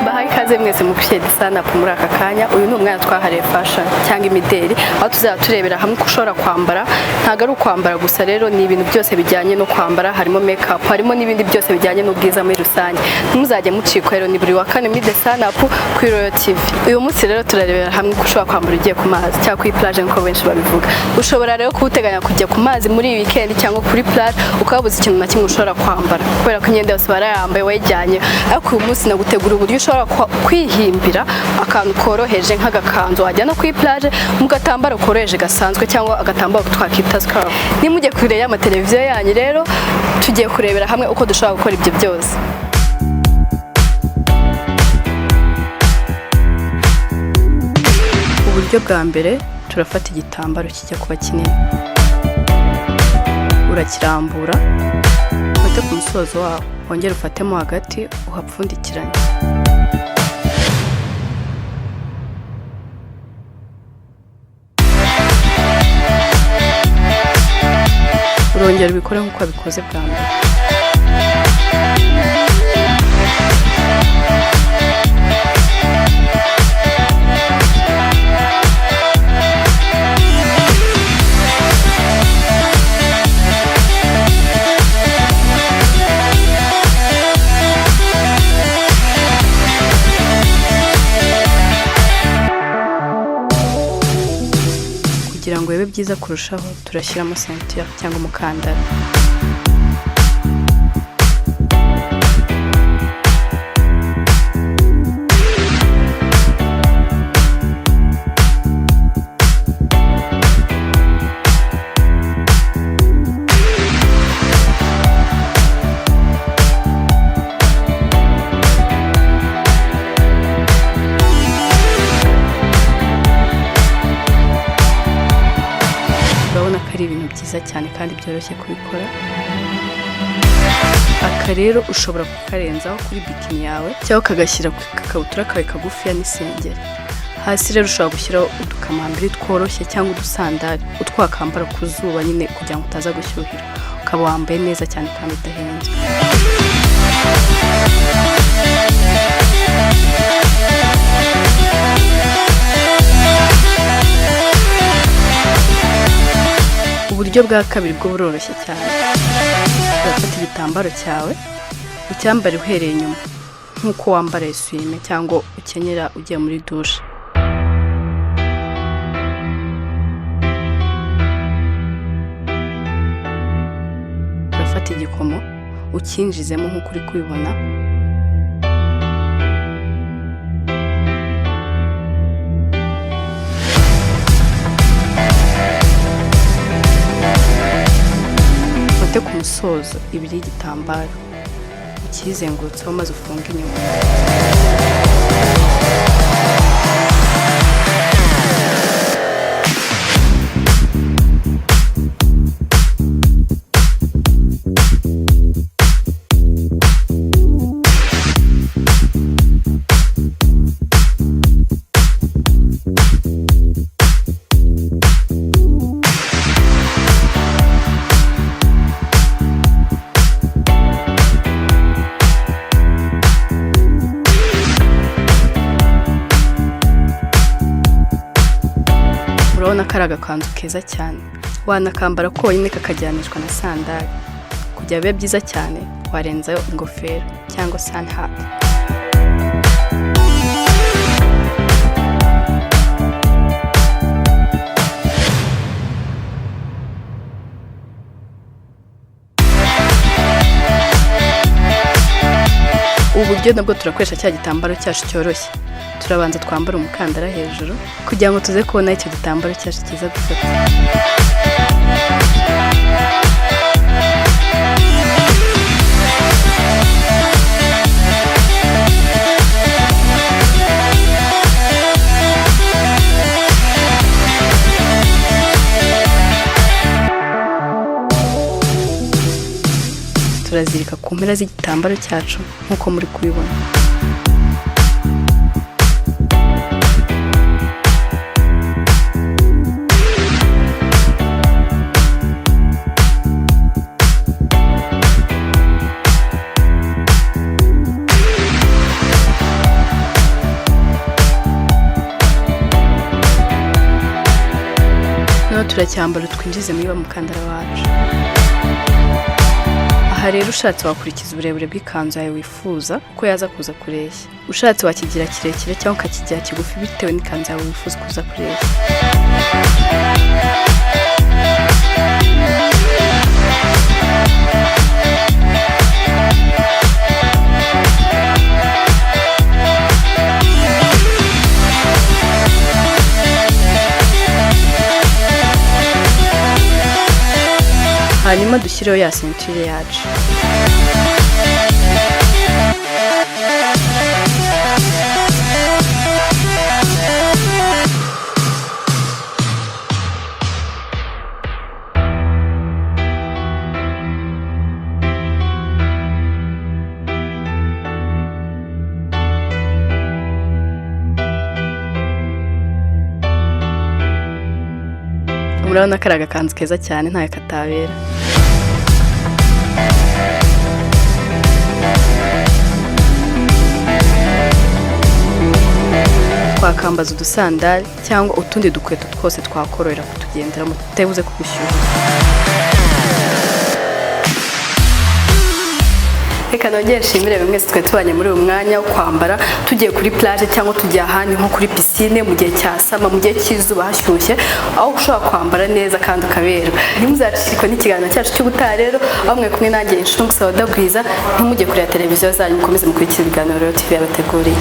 Bahaye ikaze mwese mu kushyira sana muri aka kanya. Uyu ni umwana twahariye fashion cyangwa imideli, aho tuzaba turebera hamwe ko ushobora kwambara. Ntago ari ukwambara gusa rero, ni ibintu byose bijyanye no kwambara, harimo makeup, harimo n'ibindi byose bijyanye n'ubwiza muri rusange. Ntimuzajye mucikwa rero, ni buri wa kane muri The Sun Up kuri Royal TV. Uyu munsi rero turarebera hamwe ko ushobora kwambara ugiye ku mazi cyangwa kuri plage nko benshi babivuga. Ushobora rero kuwuteganya kujya ku mazi muri iyi weekend cyangwa kuri plage, ukabuza ikintu na kimwe ushobora kwambara kubera ko imyenda yose barayambaye wayijyanye. Ariko uyu munsi nagutegura uburyo ushobora kwihimbira akantu koroheje nk'agakanzu wajyana kuri plage, mu gatambaro koroheje gasanzwe cyangwa agatambaro twakita scarf. Nimujye kure y'amateleviziyo yanyu rero, tugiye kurebera hamwe uko dushobora gukora ibyo byose. Uburyo bwa mbere, turafata igitambaro kijya kuba kinini, urakirambura ufate ku musozo wawo, wongere ufatemo hagati uhapfundikiranye. Urongera ubikore nk'uko wabikoze bwa mbere. Kugira ngo bibe byiza kurushaho, turashyiramo ceinture cyangwa umukandara. Ari ibintu byiza cyane kandi byoroshye kubikora. Aka rero ushobora kukarenzaho kuri bikini yawe cyangwa kagashyira ku kabutura kawe kagufiya n'isengeri. Hasi rero ushobora gushyiraho udukamambiri tworoshye cyangwa udusandari utwakambara ku zuba nyine kugira ngo utaza gushyuhira, ukaba wambaye neza cyane kandi udahenzwe. Uburyo bwa kabiri bwo buroroshye cyane. Urafata igitambaro cyawe ucyambare uhereye inyuma nk'uko wambara eswime cyangwa ukenyera ugiye muri douche. Urafata igikomo ukinjizemo nk'uko uri kubibona. Ku musozo ibiri y'igitambaro ukizengurutseho maze ufunga inyuma. Urabona ko ari agakanzu keza cyane, wanakambara konyine kakajyanishwa na sandari. Kugira bibe byiza cyane, warenzayo ingofero cyangwa sun hat. Uburyo nabwo turakoresha cya gitambaro cyacu cyoroshye. Turabanza twambara umukandara hejuru kugira ngo tuze kubona icyo gitambaro cyacu cyiza gufata. Turazirika ku mpera z'igitambaro cyacu nk'uko muri kubibona. turacyambara twinjize muri wa mukandara wacu. Aha rero ushatse wakurikiza uburebure bw'ikanzu yawe wifuza uko yaza kuza kureshya. Ushatse wakigira kirekire cyangwa ukakigira kigufi bitewe n'ikanzu yawe wifuza kuza kureshya. hanyuma dushyireho ya ceinture yacu. Murabona ko ari agakanzu keza cyane ntayo katabera. Twakambaza udusandali cyangwa utundi dukweto twose twakorera kutugenderamo tutebuze kugushyuha. Reka nongere nshimire bimwe twe tubanye muri uyu mwanya wo kwambara tugiye kuri plage cyangwa tugiye ahandi nko kuri piscine mu gihe cya sama, mu gihe cy'izuba hashyushye, aho ushobora kwambara neza kandi ukaberwa. Ntimuzacikwe n'ikiganiro cyacu cy'ubutaha rero, bamwe kumwe nanjye Inshungu Sawada Gwiza, ntimujye kureba televiziyo zanyu, mukomeze mukurikira ibiganiro Royal TV yabateguriye.